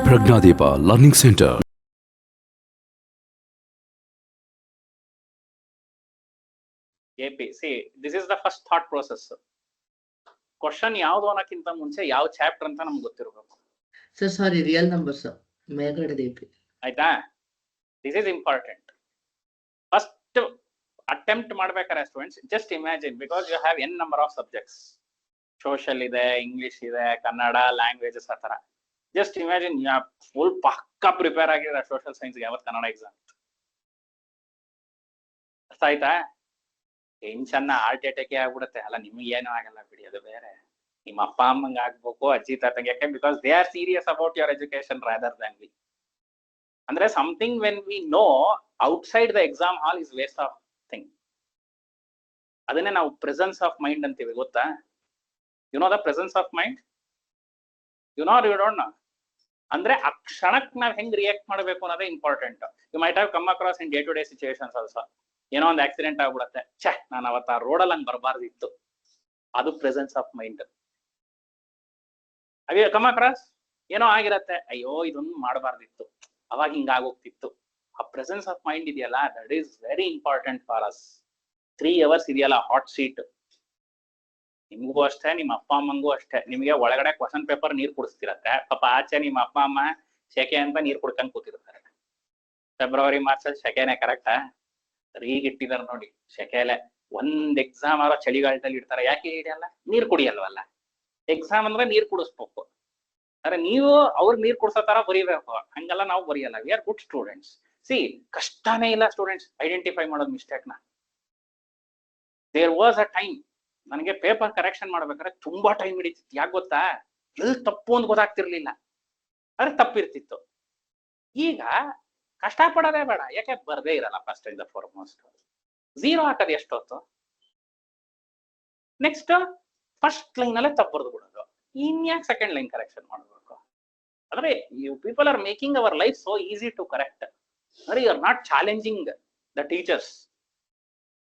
ಪ್ರಜ್ಞಾದೀಪ learning centre. AP. See, this is the first thought process. Question ಯಾವುದು ಅನ್ನೋಕ್ಕಿಂತ ಮುಂಚೆ ಯಾವ chapter ಅಂತ ನಮ್ಗೆ ಗೊತ್ತಿರಬೇಕು. Sir sorry real number sir ಮೇಲ್ಗಡೆ AP. ಆಯ್ತಾ? This is important. First attempt ಮಾಡ್ಬೇಕಾದ್ರೆ students just imagine, because you have n number of subjects. Social ಇದೆ, English ಇದೆ, ಕನ್ನಡ, ಲ್ಯಾಂಗ್ವೇಜಸ್ ಆ ಥರ. Just imagine ಫುಲ್ ಪಕ್ಕಾ ಪ್ರಿಪೇರ್ ಆಗಿದ್ರೆ ಸೋಷಿಯಲ್ ಸೈನ್ಸ್ಗೆ ಯಾವತ್ತು ಕನ್ನಡ ಎಕ್ಸಾಮ್. ಅರ್ಥ ಆಯ್ತಾ? ಟೆನ್ಷನ್ ಹಾರ್ಟ್ ಅಟ್ಯಾಕ್ ಆಗ್ಬಿಡುತ್ತೆ. ಅಲ್ಲ ನಿಮ್ಗೆ ಏನೂ ಆಗಲ್ಲ ಬಿಡಿ, ಅದು ಬೇರೆ. ನಿಮ್ಮ ಅಪ್ಪ ಅಮ್ಮಂಗೆ ಆಗ್ಬೇಕು, ಅಜ್ಜಿ ತಾತಂಗೆ. ಯಾಕೆ? Because they are serious about your education rather than we. ಅಂದ್ರೆ something when we know outside the exam hall is waste of thing. ಅದನ್ನೇ ನಾವು ಪ್ರೆಸೆನ್ಸ್ ಆಫ್ ಮೈಂಡ್ ಅಂತೀವಿ, ಗೊತ್ತಾ? You know the presence of mind? You know you don't know? ಅಂದ್ರೆ ಆ ಕ್ಷಣಕ್ಕೆ ನಾವ್ ಹೆಂಗ್ ರಿಯಾಕ್ಟ್ ಮಾಡಬೇಕು ಅನ್ನೋದೇ important. You might have come across in day to day situations also. ಏನೋ ಒಂದು ಆಕ್ಸಿಡೆಂಟ್ ಆಗ್ಬಿಡತ್ತೆ, ಛೆ ನಾನು ಅವತ್ತು ಆ ರೋಡಲ್ಲಿ ಹಂಗೆ ಬರಬಾರ್ದಿತ್ತು. ಅದು ಪ್ರೆಸೆನ್ಸ್ ಆಫ್ ಮೈಂಡ್. ಹಾಗೆ ಕಮ್ ಅಕ್ರಾಸ್ ಏನೋ ಆಗಿರತ್ತೆ, ಅಯ್ಯೋ ಇದೊಂದು ಮಾಡಬಾರ್ದಿತ್ತು, ಅವಾಗ ಹಿಂಗಾಗೋಗ್ತಿತ್ತು. ಆ ಪ್ರೆಸೆನ್ಸ್ ಆಫ್ ಮೈಂಡ್ ಇದೆಯಲ್ಲ, that is very important for us. 3 hours ಇದೆಯಲ್ಲ ಹಾಟ್ ಸೀಟ್, ನಿಮ್ಗೂ ಅಷ್ಟೇ, ನಿಮ್ಮ ಅಪ್ಪ ಅಮ್ಮಂಗೂ ಅಷ್ಟೇ. ನಿಮಗೆ ಒಳಗಡೆ ಕ್ವಶನ್ ಪೇಪರ್ ನೀರು ಕುಡಿಸ್ತಿರತ್ತೆ, ಪಾಪ ಆಚೆ ನಿಮ್ಮ ಅಪ್ಪ ಅಮ್ಮ ಸೆಕೆ ಅಂತ ನೀರು ಕುಡ್ಕೊಂಡ್ ಕೂತಿರ್ತಾರೆ. ಫೆಬ್ರವರಿ ಮಾರ್ಚಲ್ಲಿ ಸೆಕೆನೆ ಕರೆಕ್ಟಾ? ಇಟ್ಟಿದಾರೆ ನೋಡಿ ಸೆಕೆಲೆ. ಒಂದ್ ಎಕ್ಸಾಮ್ ಆರೋ ಚಳಿಗಾಲದಲ್ಲಿ ಇಡ್ತಾರೆ, ಯಾಕೆ ಹಿಡಿಯಲ್ಲ? ನೀರ್ ಕುಡಿಯಲ್ವಲ್ಲ. ಎಕ್ಸಾಮ್ ಅಂದ್ರೆ ನೀರ್ ಕುಡಿಸ್ಬೇಕು. ಅಂದ್ರೆ ನೀವು ಅವ್ರ ನೀರ್ ಕುಡ್ಸೋ ತರ ಬರೀಬೇಕು, ಹಂಗೆಲ್ಲ ನಾವು ಬರೆಯಲ್ಲ. We are good students. See, ಕಷ್ಟನೇ ಇಲ್ಲ ಸ್ಟೂಡೆಂಟ್ಸ್ ಐಡೆಂಟಿಫೈ ಮಾಡೋದು ಮಿಸ್ಟೇಕ್ ನ. ದೇರ್ ವಾಸ್ ಅ ಟೈಮ್ ನನಗೆ ಪೇಪರ್ ಕರೆಕ್ಷನ್ ಮಾಡ್ಬೇಕಾದ್ರೆ ತುಂಬಾ ಟೈಮ್ ಹಿಡಿತಿತ್ತು. ಯಾಕೆ ಗೊತ್ತಾ? ಎಲ್ಲಿ ತಪ್ಪು ಅಂತ ಗೊತ್ತಾಗ್ತಿರ್ಲಿಲ್ಲ, ಅದ್ರೆ ತಪ್ಪಿರ್ತಿತ್ತು. ಈಗ ಕಷ್ಟ ಪಡೋದೇ ಬೇಡ, ಯಾಕೆ? ಬರ್ದೇ ಇರಲ್ಲ ಫಸ್ಟ್ ಅಂಡ್ ದ ಫಾರ್ಮೋಸ್ಟ್. 0 ಹಾಕೋದು ಎಷ್ಟೊತ್ತು? ನೆಕ್ಸ್ಟ್ ಫಸ್ಟ್ ಲೈನ್ ಅಲ್ಲೇ ತಪ್ಪು ಬರ್ದು ಬಿಡೋದು, ಇನ್ಯಾಕೆ ಸೆಕೆಂಡ್ ಲೈನ್ ಕರೆಕ್ಷನ್ ಮಾಡಬೇಕು? ಅಂದ್ರೆ you people are making our life so easy to correct. ಅಂದ್ರೆ you are not challenging the teachers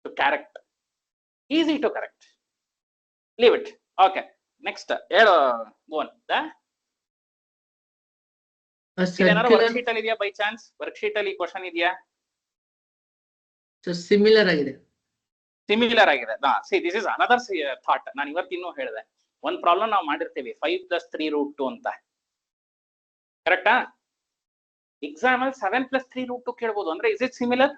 to correct. Easy to correct. Leave it. Okay. Next. ಹೇಳು Bhuvan. Worksheet ಅಲ್ಲಿ ಇದೆಯಾ ಬೈ ಚಾನ್ಸ್? ವರ್ಕ್ಶೀಟ್ ಅಲ್ಲಿ question ಇದೆಯಾ? Similar ಆಗಿದೆ. Similar ಆಗಿದೆ. See, this is another thought. ನಾನು ಇವತ್ತಿನ್ನೂ ಹೇಳಿದೆ, ಒಂದ್ ಪ್ರಾಬ್ಲಮ್ ನಾವು ಮಾಡಿರ್ತೀವಿ 5 + 3√2 ಅಂತ. ಕರೆಕ್ಟಾ? ಎಕ್ಸಾಮ್ ಅಲ್ಲಿ 7 + 3√2 ಕೇಳ್ಬೋದು. ಅಂದ್ರೆ ಇಸ್ ಇಟ್ ಸಿಮಿಲರ್?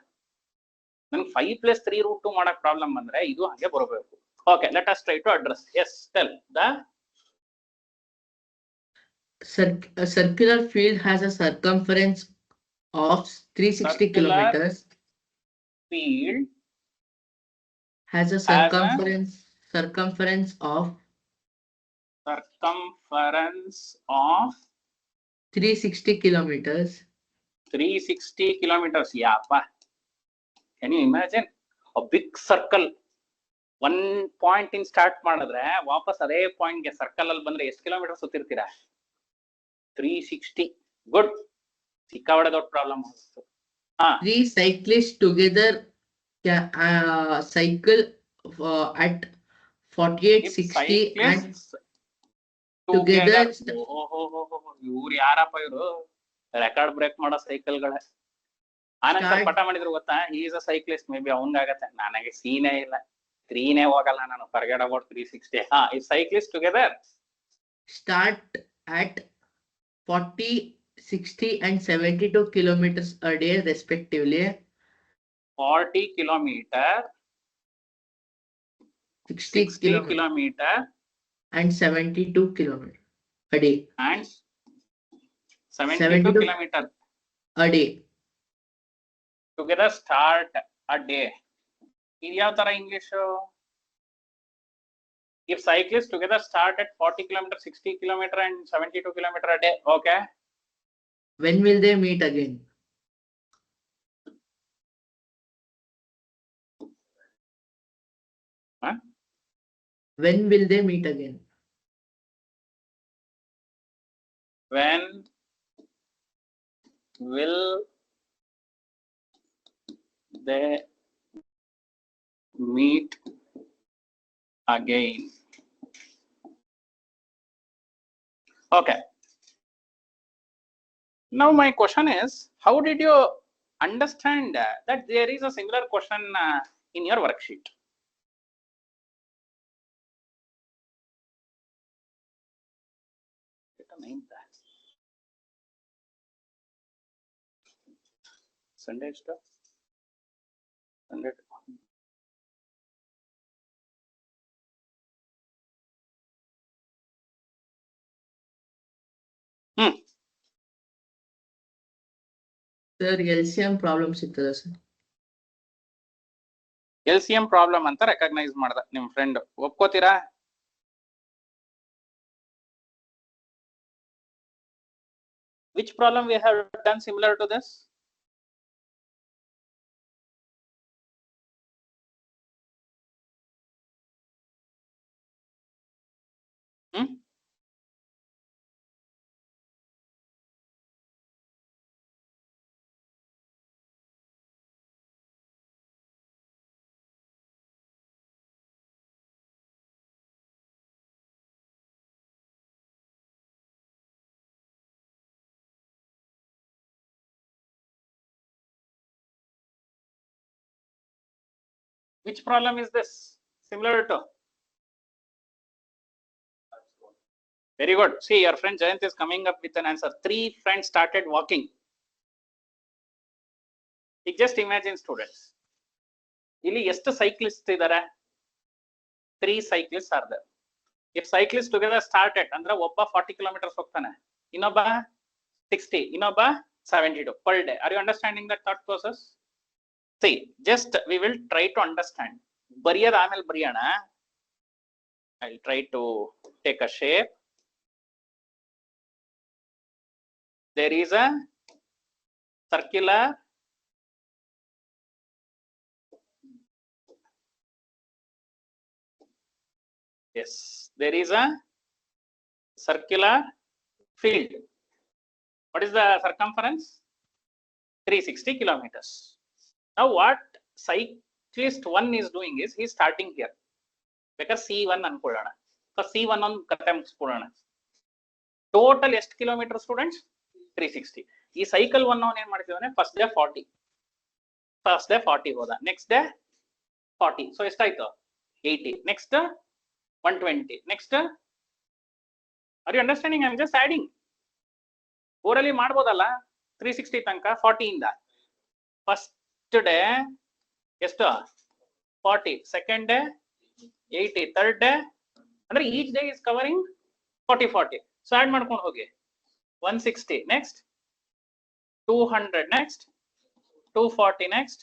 ನನ್ಗೆ 5 + 3√2 ಮಾಡಕ್ ಪ್ರಾಬ್ಲಮ್ ಬಂದ್ರೆ ಇದು ಹಾಗೆ ಬರಬೇಕು. Okay, let us try to address. Yes, tell. The circular field has a circumference of 360 kilometers. Field has a circumference of 360 kilometers. 360 kilometers. Yeah, can you imagine a big circle? One point in start ಮಾಡಿದ್ರೆ ವಾಪಸ್ ಅದೇ point ಗೆ circle ಅಲ್ಲಿ ಬಂದ್ರೆ ಎಷ್ಟು kilometre ಸುತ್ತಿರ್ತೀರಾ? 360. Good. ಸಿಕ್ಕಾಪಟ್ಟೆ ದೊಡ್ಡ problem. 3 cyclists together cycle at 4860 and together. ಇವ್ರು ಯಾರಪ್ಪ ಇವರು? ರೆಕಾರ್ಡ್ ಬ್ರೇಕ್ ಮಾಡೋ ಸೈಕಲ್ಗಳೇ. ಆನಂತರ ಪಟ ಮಾಡಿದ್ರು ಗೊತ್ತಾ? Is a cyclist. Maybe ಅವನ್ಗಾಗತ್ತೆ, ನನಗೆ ಸೀನೇ ಇಲ್ಲ. 3ನೇ ಹೋಗಲ್ಲ ನಾನು. Forget about 360. if cyclists together start at 40, 60 and 72 kilometers a day respectively. 40 kilometer, 60 kilometer and 72 kilometer a day. And 72 kilometer a day together start a day. ಇದು ಯಾವ ತರ English? if cyclists together start at 40 kilometer, 60 kilometer and 72 kilometer a day. Okay, when will they meet again? When will they meet again? When will they meet again? Okay. Now my question is, how did you understand that there is a similar question in your worksheet? Sunday stuff. Sunday. Sir LCM problems ಇರ್ತದೆ sir. LCM problem ಅಂತ recognise ಮಾಡ್ದ ನಿಮ್ friend, ಒಪ್ಕೋತೀರಾ? Which problem we have done similar to this? Which problem is this similar to? Very good. See, your friend Jayant is coming up with an answer. 3 friends started walking. Just imagine students. Ili ಎಷ್ಟು cyclists idare? 3 cyclists are there. If cyclists together started, ಅಂದ್ರೆ ಒಬ್ಬ 40 kilometers ಹೋಗ್ತಾನೆ, ಇನ್ನೊಬ್ಬ 60, ಇನ್ನೊಬ್ಬ 72 per day. Are you understanding that thought process? See, just we will try to understand. Bariyad ಆಮೇಲೆ ಬರಿಯೋಣ. I'll try to take a shape. There is a circular there is a circular field. What is the circumference? 360 kilometers. Now what cyclist 1 is doing is he is starting here. Because C1 ಅನ್ಕೊಳ್ಳೋಣ. So C1 on ಕತೆ ಮುಗಿಸ್ಕೊಳ್ಳೋಣ. Total ಎಷ್ಟು kilometre students? 360. ಈ cycle 1 ಅವನು ಏನ್ ಮಾಡ್ತಿದ್ದಾನೆ? First day 40 ಹೋದ, next day 40, so ಎಷ್ಟಾಯ್ತು? 80, next 120, next. Are you understanding? I am just adding. Orally ಮಾಡ್ಬೋದಲ್ಲ 360 ತನಕ 40 ಇಂದ. ಫಸ್ಟ್ ಡೇ ಎಷ್ಟು? 40, ಸೆಕೆಂಡ್ ಡೇ 80, ಥರ್ಡ್ ಡೇ, ಅಂದ್ರೆ each day is covering 40. So add ಮಾಡ್ಕೊಂಡು ಹೋಗಿ. 160 next, 200 next, 240 next,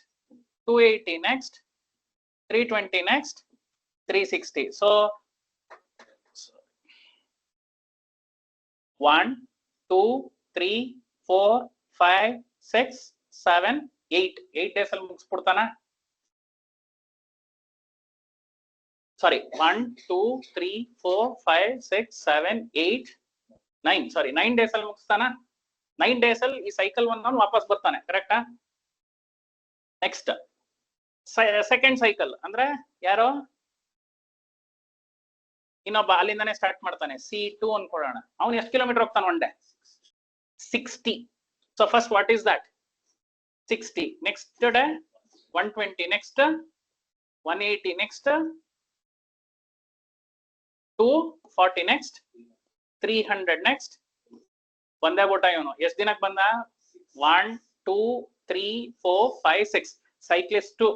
280 next, 320 next, 360. So 1 2 3 4 5 6 7 8 days ಅಲ್ಲಿ ಮುಗಿಸ್ಬಿಡ್ತಾನ. ಸಾರಿ 1 2 3 4 5 6 7 8 9 ಸಾರಿ 9 days ಅಲ್ಲಿ ಮುಗಿಸ್ತಾನ. 9 days ಅಲ್ಲಿ ಈ ಸೈಕಲ್ 1 ಅವನು ವಾಪಸ್ ಬರ್ತಾನೆ, ಕರೆಕ್ಟಾ? ನೆಕ್ಸ್ಟ್ ಸೆಕೆಂಡ್ ಸೈಕಲ್ ಅಂದ್ರೆ ಯಾರೋ ಇನ್ನೊಬ್ಬ ಅಲ್ಲಿಂದಾನೆ ಸ್ಟಾರ್ಟ್ ಮಾಡ್ತಾನೆ, C2 ಅನ್ಕೊಳ್ಳೋಣ. ಅವನು ಎಷ್ಟು ಕಿಲೋಮೀಟರ್ ಹೋಗ್ತಾನೆ one day? 60. So first what is that? 60. Next day 120, next 180, next 240, next 300, next. ಒಂದೇ ಬೋಟ ಇವನು. ಎಷ್ಟು ದಿನಕ್ಕೆ ಬಂದ? 1 2 3 4 5 6. ಸೈಕ್ಲಿಸ್ಟ್ 2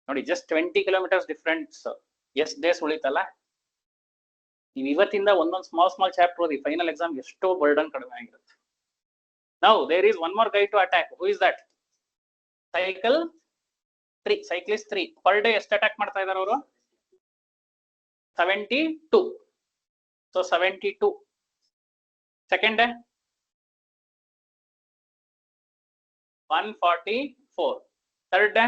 ನೋಡಿ, ಜಸ್ಟ್ 20 kilometers ಡಿಫ್ರೆನ್ಸ್. ಎಷ್ಟು ಡೇಸ್ ಉಳಿತಲ್ಲ. ನೀವು ಇವತ್ತಿಂದ ಒಂದೊಂದು ಸ್ಮಾಲ್ ಚಾಪ್ಟರ್ ಓದಿ, ಫೈನಲ್ ಎಕ್ಸಾಮ್ ಎಷ್ಟೋ ಬರ್ಡನ್ ಕಡಿಮೆ ಆಗಿರುತ್ತೆ. Now there is one more guy to attack. Who is that? Cycle 3, cyclist 3. Per day ಎಷ್ಟು ಅಟ್ಯಾಕ್ ಮಾಡ್ತಾ ಇದಾರೆ ಅವರು? 72. So 72. Second day 144. Third day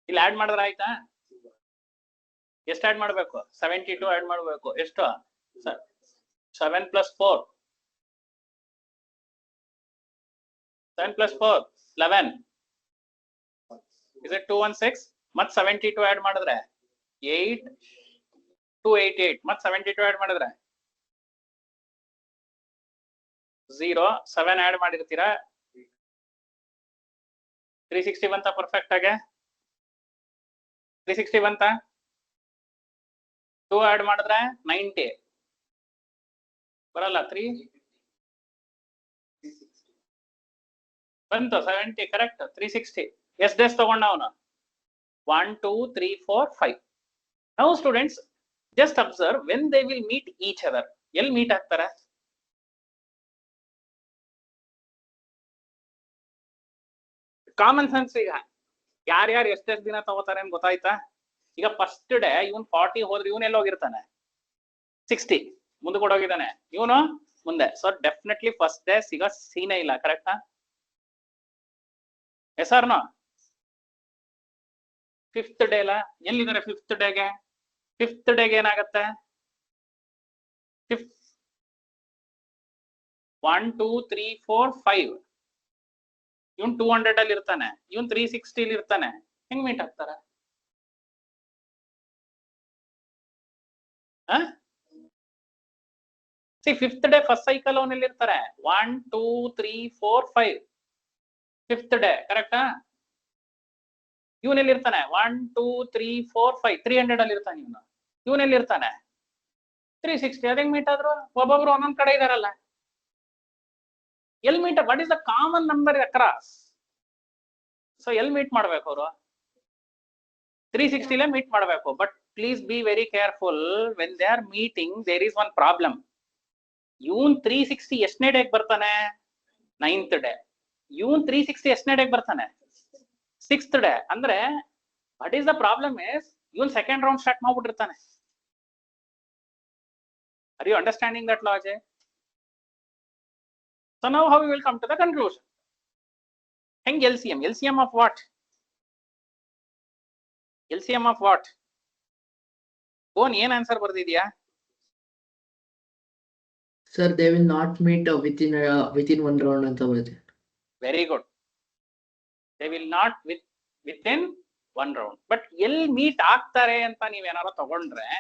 ಇಲ್ಲಿ ಆಡ್ ಮಾಡಿದ್ರೆ ಆಯ್ತಾ? ಎಷ್ಟು ಆಡ್ ಮಾಡ್ಬೇಕು? 72 ಆಡ್ ಮಾಡ್ಬೇಕು. ಎಷ್ಟು? 7 + 4, 7 + 4 11. Is it 216? ಮತ್ 72 ಆಡ್ ಮಾಡಿದ್ರೆ 8 288. ಮತ್ 72 ಆಡ್ ಮಾಡಿದ್ರೆ 0 7 ಆಡ್ ಮಾಡಿರ್ತೀರಾ 360 ಬಂತ ಪರ್ಫೆಕ್ಟ್ ಆಗಿ 360 ಬಂತ 2 ಆಡ್ ಮಾಡಿದ್ರೆ 90 ಬರಲ್ಲ 3 ಬಂತು 70 ಕರೆಕ್ಟ್ 360 ಎಷ್ಟು ಡೇಸ್ ತಗೊಂಡ ಅವನು 1 2 3 4 5 now students just observe when they will meet each other ಎಲ್ಲಿ ಮೀಟ್ ಆಗ್ತಾರೆ ಕಾಮನ್ ಸೆನ್ಸ್ ಈಗ ಯಾರ್ಯಾರು ಎಷ್ಟೆಷ್ಟು ದಿನ ತಗೋತಾರೆ ಅಂತ ಗೊತ್ತಾಯ್ತಾ ಈಗ ಫಸ್ಟ್ ಡೇ ಇವನ್ 40 ಹೋದ್ರೆ ಇವನ್ ಎಲ್ಲಿ ಹೋಗಿರ್ತಾನೆ 60 ಮುಂದೆ ಕೊಡೋಗಿದ್ದಾನೆ ಇವನು ಮುಂದೆ ಸೊ ಡೆಫಿನೆಟ್ಲಿ ಫಸ್ಟ್ ಡೇ ಸಿಗೋ ಸೀನೇ ಇಲ್ಲ ಕರೆಕ್ಟಾ yes or no fifth day ಅಲ್ಲ ಎಲ್ಲಿದ್ದಾರೆ ಫಿಫ್ತ್ ಡೇಗೆ ಏನಾಗತ್ತೆ 1 2 3 4 5 ಇವನ್ 200 ಅಲ್ಲಿ ಇರ್ತಾನೆ ಇವನ್ 360 ಅಲ್ಲಿ ಇರ್ತಾನೆ ಹೆಂಗ್ ಮೀಟ್ ಆಗ್ತಾರ ಫಿಫ್ತ್ ಡೇ ಫಸ್ಟ್ ಸೈಕಲ್ ಅವನಲ್ಲಿ ಇರ್ತಾರೆ 1 2 3 4 5 ಫಿಫ್ತ್ ಡೇ ಕರೆಕ್ಟಾ ಇವನಲ್ಲಿ ಇರ್ತಾನೆ 1 2 3 4 5 300 ಅಲ್ಲಿ ಇರ್ತಾನೆ ಇವನಲ್ಲಿ ಇರ್ತಾನೆ 360 ಅದಂಗ್ ಮೀಟ್ ಆದ್ರು ಒಬ್ಬೊಬ್ರು ಒಂದೊಂದ್ ಕಡೆ ಇದಾರಲ್ಲ all meet what is the common number across so all meet ಮಾಡ್ಬೇಕು ಅವರು 360 ಮೀಟ್ ಮಾಡ್ಬೇಕು but please be very careful when they are meeting there is one problem even 360 ಎಷ್ಟನೇ ಡೇಗ್ ಬರ್ತಾನೆ 9th ಡೇ ಇವನ್ 360 ಎಷ್ಟನೇ ಡೇಗ್ ಬರ್ತಾನೆ 6th ಡೇ ಅಂದ್ರೆ what is the problem is even second round start ಮಾಡ್ಬಿಟ್ಟಿರ್ತಾನೆ are you understanding that logic so now how we will come to the conclusion heng LCM of what own ಏನ್ answer ಬರ್ದಿದ್ಯಾ Sir, they will not meet within one round ಅಂತ ಬರುತ್ತೆ. Very good. They will not within one round. But ಎಲ್ಲಿ meet ಆಗ್ತಾರೆ ಅಂತ ನೀವೇನಾದ್ರು ತಗೊಂಡ್ರೆ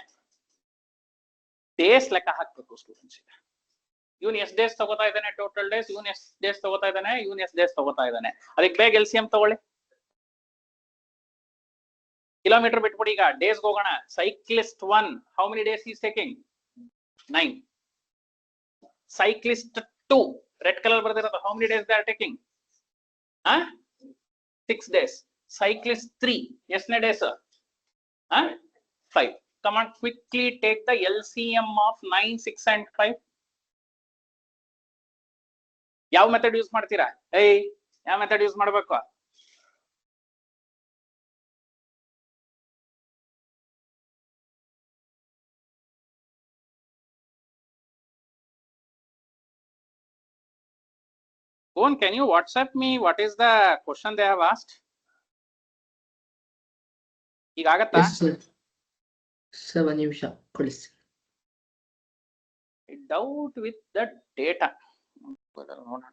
days ಲೆಕ್ಕ ಹಾಕ್ಬೇಕು ಸ್ಟೂಡೆಂಟ್ಸ್. ಇವನ್ ಎಷ್ಟು ಡೇಸ್ ತಗೋತಾ ಇದ್ದಾನೆ ಟೋಟಲ್ ಡೇಸ್, ಇವನ್ ಎಷ್ಟು ಡೇಸ್ ತಗೋತಾ ಇದ್ದಾನೆ, ಇವನ್ ಎಷ್ಟು ಡೇಸ್ ತಗೋತಾ ಇದ್ದಾನೆ. ಅದಕ್ಕೆ ಬೇಗ LCM ತಗೊಳ್ಳಿ. ಕಿಲೋಮೀಟರ್ ಬಿಟ್ಬಿಡಿ, ಈಗ ಡೇಸ್ ಹೋಗೋಣ. Cyclist 1 how many days he is taking? 9. Cyclist 2 red color ಬರ್ದಿರೋದು how many days they are taking? 6 days. Cyclist 3 ಎಷ್ಟನೇ days? 5. Come on, quickly take the LCM of 9, 6 and 5. ಯಾವ ಮೆಥಡ್ ಯೂಸ್ ಮಾಡ್ತೀರಾ? ಯಾವ method use ಮಾಡ್ಬೇಕು? Can you WhatsApp me what is the question they have asked? ಈಗ ಆಗತ್ತಾ? Sir, ಒಂದು ನಿಮಿಷ ಕಳಿಸಿ. Doubt with the data. ನೋಡೋಣ.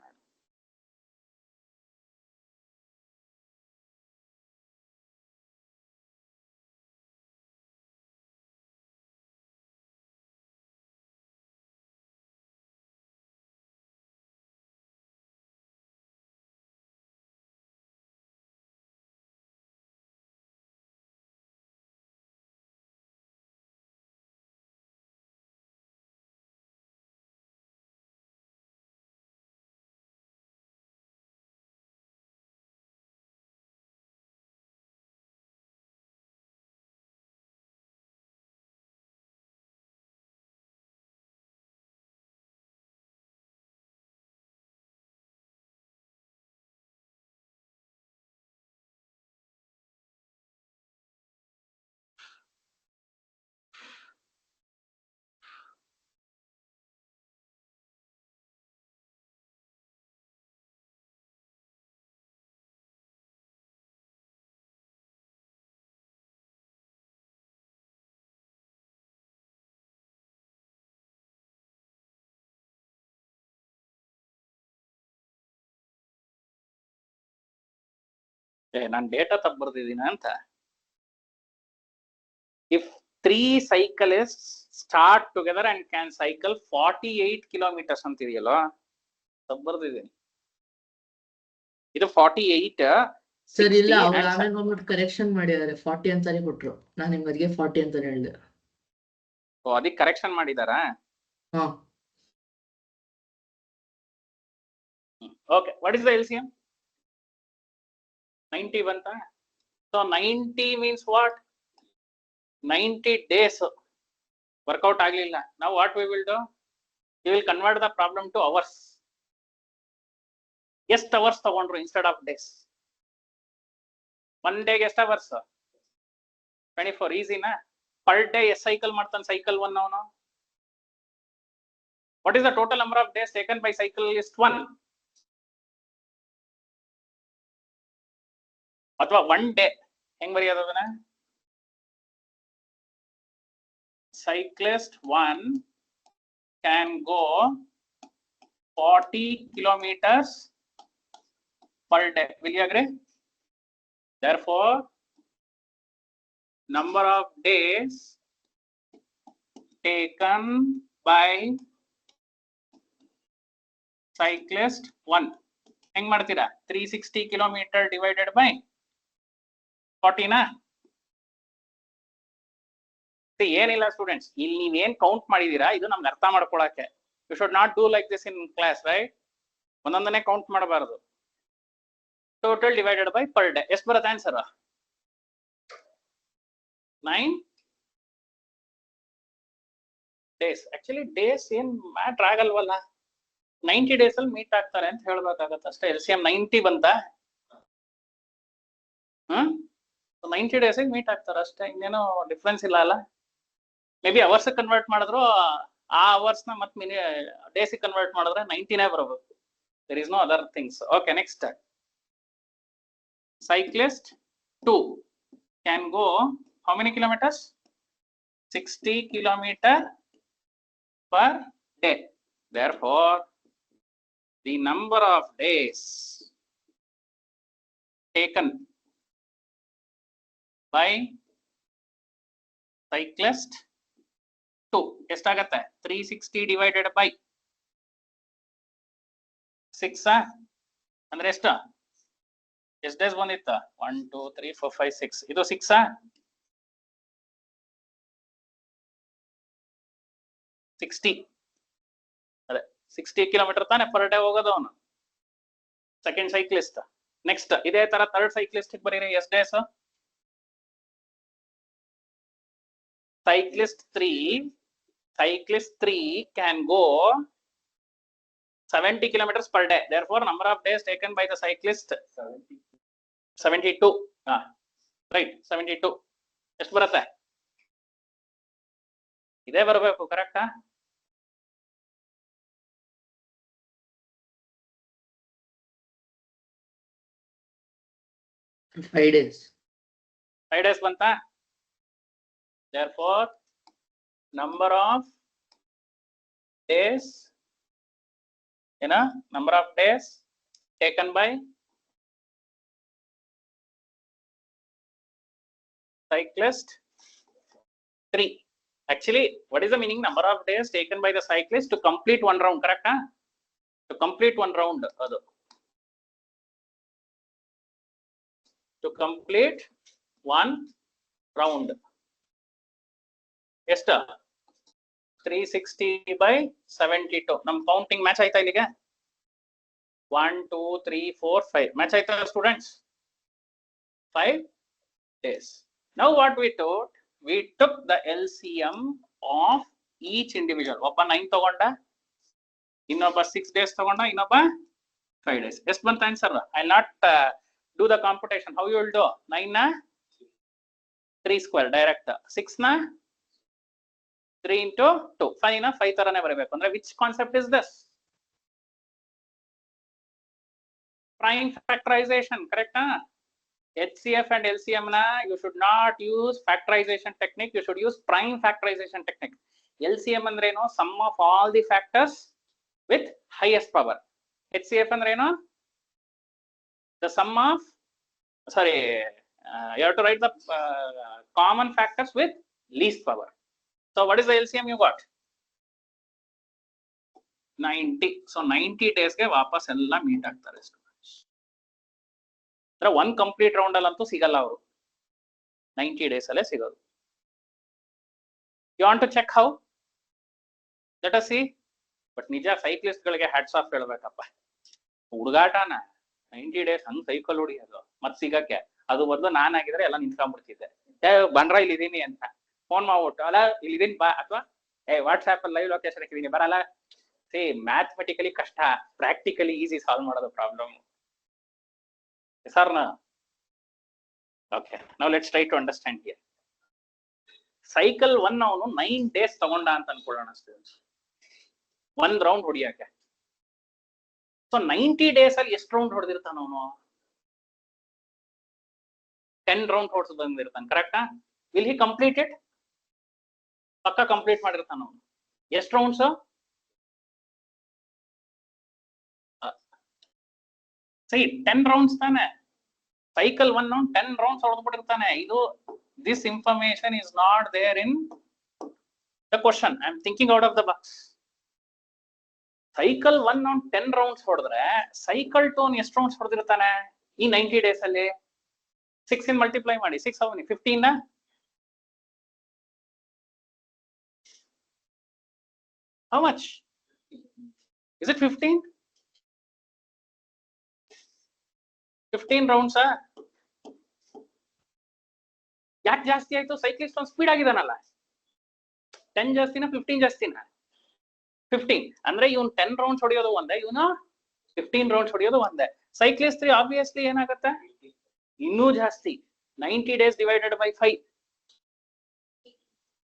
ನಾನು ಡೇಟಾ ತಪ್ಪು ಬರ್ದಿದ್ದೀನ ಅಂತ. If 3 cyclists start together and can cycle 48 kilometers ಅಂತಿದೆಯಲ್ಲ, ತಪ್ಪು ಬರ್ದಿದ್ದೀನಿ. ಇದು 48 ಸರ್ ಇಲ್ಲ 60 ಅವ್ರು and ಆಮೇಲೆ ಬಂದ್ಬಿಟ್ಟು ಕರೆಕ್ಷನ್ ಮಾಡಿದ್ದಾರೆ 40 ಅಂತಾನೆ ಕೊಟ್ರು. ನಾನು ನಿಮ್ಮದಿಗೆ 40 ಅಂತಾನೆ ಹೇಳಿದೆ. ಅದಕ್ಕೆ ಕರೆಕ್ಷನ್ ಮಾಡಿದಾರಾ? ಹಾ okay, what is the LCM? 90 ಬಂತ. So 90 means what? 90 days work out ಆಗ್ಲಿಲ್ಲ. ನಾವು what we will do? We will convert the problem to hours. ಎಷ್ಟು ಅವರ್ಸ್ ತಗೊಂಡ್ರು ಇನ್ಸ್ಟೆಡ್ ಆಫ್ ಡೇಸ್? ಒನ್ ಡೇಗೆ ಎಷ್ಟು ಅವರ್ಸ್? 24. ಈಸಿನಾ? ಪರ್ ಡೇ ಎಷ್ಟು ಸೈಕಲ್ ಮಾಡ್ತಾನೆ ಸೈಕಲ್ ಒನ್ ಅವನು? What is the total number of days taken by cyclist 1? ಅಥವಾ one day ಹೆಂಗ್ ಬರೆಯೋದು ಅದನ್ನ? Cyclist 1 can go 40 kilometers per day. Will you agree? Therefore, number of days taken by cyclist 1. ಹೆಂಗ್ ಮಾಡ್ತೀರಾ? 360 kilometer divided by 40 ನಾ? ಏನಿಲ್ಲ students, ಇಲ್ಲಿ ನೀವೇನ್ ಕೌಂಟ್ ಮಾಡಿದೀರಾ ಇದು ನಮ್ಗೆ ಅರ್ಥ ಮಾಡ್ಕೊಳಕ್ಕೆ. You should not do like this in class, right? ಒಂದೊಂದನ್ನೇ ಕೌಂಟ್ ಮಾಡಬಾರದು. Total divided by per day ಎಷ್ಟು ಬರುತ್ತೆ ಆನ್ಸರ್? 9 days. ಆಕ್ಚುಲಿ ಡೇಸ್ ಏನ್ ಮ್ಯಾಟ್ರ್ ಆಗಲ್ವಲ್ಲ, 90 days ಅಲ್ಲಿ ಮೀಟ್ ಆಗ್ತಾರೆ ಅಂತ ಹೇಳ್ಬೇಕಾಗತ್ತೆ ಅಷ್ಟೇ. LCM 90 ಬಂತ. 90 days ಮೀಟ್ ಆಗ್ತಾರೆ ಅಷ್ಟೇ, ಇನ್ನೇನೋ ಡಿಫ್ರೆನ್ಸ್ ಇಲ್ಲ ಅಲ್ಲ. ಮೇ ಬಿ ಅವರ್ಸ್ ಕನ್ವರ್ಟ್ ಮಾಡಿದ್ರು ಆ ಅವರ್ಸ್ ನ ಮತ್ತೆ ಡೇಸ್ ಕನ್ವರ್ಟ್ ಮಾಡಿದ್ರೆ 90ನೇ ಬರಬೇಕು. There is no other things. Okay, next. Cyclist 2 can go how many kilometers? 60 kilometer per day. Therefore, the number of days taken by cyclist 2 ಎಷ್ಟಾಗತ್ತೆ? 360 divided by 6 ಅಂದ್ರೆ ಎಷ್ಟು? ಎಷ್ಟು ಡೇಸ್ ಬಂದಿತ್ತ? 1 2 3 4 5 6. ಇದು 6 60. ಅದೇ 60 ಕಿಲೋಮೀಟರ್ ತಾನೆ ಪರ್ ಡೇ ಹೋಗೋದು ಅವನು, ಸೆಕೆಂಡ್ ಸೈಕ್ಲಿಸ್ಟ್. ನೆಕ್ಸ್ಟ್ ಇದೇ ತರ ಥರ್ಡ್ ಸೈಕ್ಲಿಸ್ಟ್ ಬರೀರಿ. ಎಷ್ಟು days? Cyclist 3 can go 70 kilometers per day. Therefore, number of days taken by the cyclist 72. Right, 72. ಎಷ್ಟು ಬರುತ್ತೆ? ಇದೇ ಬರಬೇಕು, ಕರೆಕ್ಟಾ? Five days ಬಂತಾ? Therefore, number of days, number of days taken by cyclist 3. Actually, what is the meaning? Number of days taken by the cyclist to complete one round, correct? To complete one round. To complete one round. ಎಷ್ಟು? 360 by 72. ನಮ್ counting match ಆಯ್ತಾ ಇಲ್ಲಿಗೆ? 1 2 3 4 5 match ಆಯ್ತಾ students? 5 days. Now what we took the LCM of each individual. ಒಬ್ಬ 9 ತಗೊಂಡ, ಇನ್ನೊಬ್ಬ 6 days ತಗೊಂಡ, ಇನ್ನೊಬ್ಬ 5 days. ಎಷ್ಟು ಬಂತ answer? I'll not do the computation. How you will do? 9 ನ 3 square direct, 6 ನ 3 into 2, 5 ನ 5 ತರನೇ ಬರಬೇಕು ಅಂದ್ರೆ which concept is this? Prime factorization, correct? HCF and LCM na you should not use factorization technique, you should use prime factorization technique. LCM ಅಂದ್ರೆ ಏನು? Sum of all the factors with highest power. HCF ಅಂದ್ರೆ ಏನು? The sum of, sorry, you have to write the common factors with least power. So what is the LCM you got? 90. So 90 ಡೇಸ್ಗೆ ವಾಪಸ್ ಎಲ್ಲ meet ಆಗ್ತಾರೆ students. ಅಂದ್ರೆ 1 complete round ಅಲ್ಲಂತೂ ಸಿಗಲ್ಲ ಅವರು, 90 ಡೇಸ್ ಅಲ್ಲೇ ಸಿಗೋದು. You want to check how? Let us see. But ನಿಜ ಸೈಕ್ಲಿಸ್ಟ್ ಗಳಿಗೆ ಹ್ಯಾಟ್ಸ್ ಆಫ್ ಹೇಳ್ಬೇಕಪ್ಪ. ಹುಡುಗಾಟನ 90 ಡೇಸ್ ಹಂಗ್ ಸೈಕಲ್ ಹೊಡಿಯೋದು ಮತ್ ಸಿಗಕ್ಕೆ. ಅದು ಮೊದಲು ನಾನಾಗಿದ್ರೆ ಎಲ್ಲ ನಿಂತ್ಕೊಂಡ್ಬಿಡ್ತಿದ್ದೆ. ಬಂದ್ರ ಇಲ್ಲಿದೀನಿ ಅಂತ ಫೋನ್ ಮಾಡ್ಬಿಟ್ಟು, ಅಲ್ಲ ಇಲ್ಲಿದೀನಿ ಬಾ, ಅಥವಾ ವಾಟ್ಸ್ಆಪ್ ಅಲ್ಲಿ ಲೈವ್ ಲೊಕೇಶನ್ ಹಾಕಿದೀನಿ ಬರಲ್ಲ. ಸೇ ಮ್ಯಾಥಮೆಟಿಕಲಿ ಕಷ್ಟ, ಪ್ರಾಕ್ಟಿಕಲಿ ಈಸಿ ಸಾಲ್ವ್ ಮಾಡೋದು problem. Sir okay, now let's try to understand here. Cycle 1 ಅವನು 9 ಡೇಸ್ ತಗೊಂಡ ಅಂತ ಅನ್ಕೊಳ್ಳೋಣ ಸ್ಟೂಡೆಂಟ್ಸ್, 1 ರೌಂಡ್ ಹೊಡಿಯಕ್ಕೆ. ಸೊ 90 ಡೇಸ್ ಅಲ್ಲಿ ಎಷ್ಟು ರೌಂಡ್ ಹೊಡೆದಿರ್ತಾನ ಅವನು? 10 ರೌಂಡ್ ಹೊಡ್ಸ್ ಬಂದಿರ್ತಾನೆ, ಕರೆಕ್ಟಾ? Will he complete it? ಪಕ್ಕ ಕಂಪ್ಲೀಟ್ ಮಾಡಿರ್ತಾನ ಅವನು. ಎಷ್ಟು ರೌಂಡ್ಸ್? ಸರಿ, 10 ರೌಂಡ್ಸ್ ತಾನೆ. ಸೈಕಲ್ 1 ರೌಂಡ್ 10 ರೌಂಡ್ಸ್ ಹೊಡೆದ್ಬಿಟ್ಟಿರ್ತಾನೆ. ಇದು this information is not there in the question. I am thinking out of the box. Cycle 1 round 10 rounds ಹೊಡೆದ್ರೆ ಸೈಕಲ್ 2 ಎಷ್ಟು ರೌಂಡ್ಸ್ ಹೊಡೆದಿರ್ತಾನೆ ಈ 90 ಡೇಸ್ ಅಲ್ಲಿ? 6 ಇನ್ ಮಲ್ಟಿಪ್ಲೈ ಮಾಡಿ, 6 ಅವನಿ 15 how much is it? 15 rounds. ಯಾಕೆ ಜಾಸ್ತಿ ಆಯ್ತು? ಸೈಕ್ಲಿಸ್ಟ್ ಒಂದು ಸ್ಪೀಡ್ ಆಗಿದಾನಲ್ಲ. 10 ಜಾಸ್ತಿನ 15 ಜಾಸ್ತಿನ? 15. ಅಂದ್ರೆ ಇವನ್ 10 ರೌಂಡ್ಸ್ ಹೊಡೆಯೋದು ಒಂದೇ, ಇವನು 15 ರೌಂಡ್ಸ್ ಹೊಡೆಯೋದು ಒಂದೇ. ಸೈಕ್ಲಿಸ್ಟ್ 3 ಆಬ್ವಿಯಸ್ಲಿ ಏನಾಗುತ್ತೆ? ಇನ್ನೂ ಜಾಸ್ತಿ. 90 days divided by 5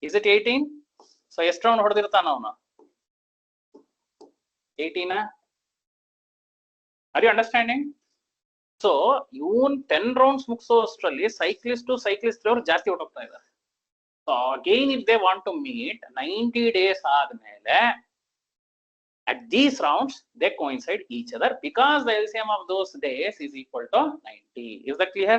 is it 18? So ಎಷ್ಟು ರೌಂಡ್ ಹೊಡೆದಿರ್ತಾನ ಅವನು? 18. Are you understanding? So even 10 rounds ಮುಗಿಸೋ ಅಷ್ಟರಲ್ಲಿ ಸೈಕ್ಲಿಸ್ಟ್ ಅವ್ರು ಜಾಸ್ತಿ ಹೊಟ್ಟೋಗ್ತಾ ಇದ್ದಾರೆ. So again if they want to meet 90 days ಆದ್ಮೇಲೆ at these rounds they coincide each other because the LCM of those days is equal to 90. Is that clear?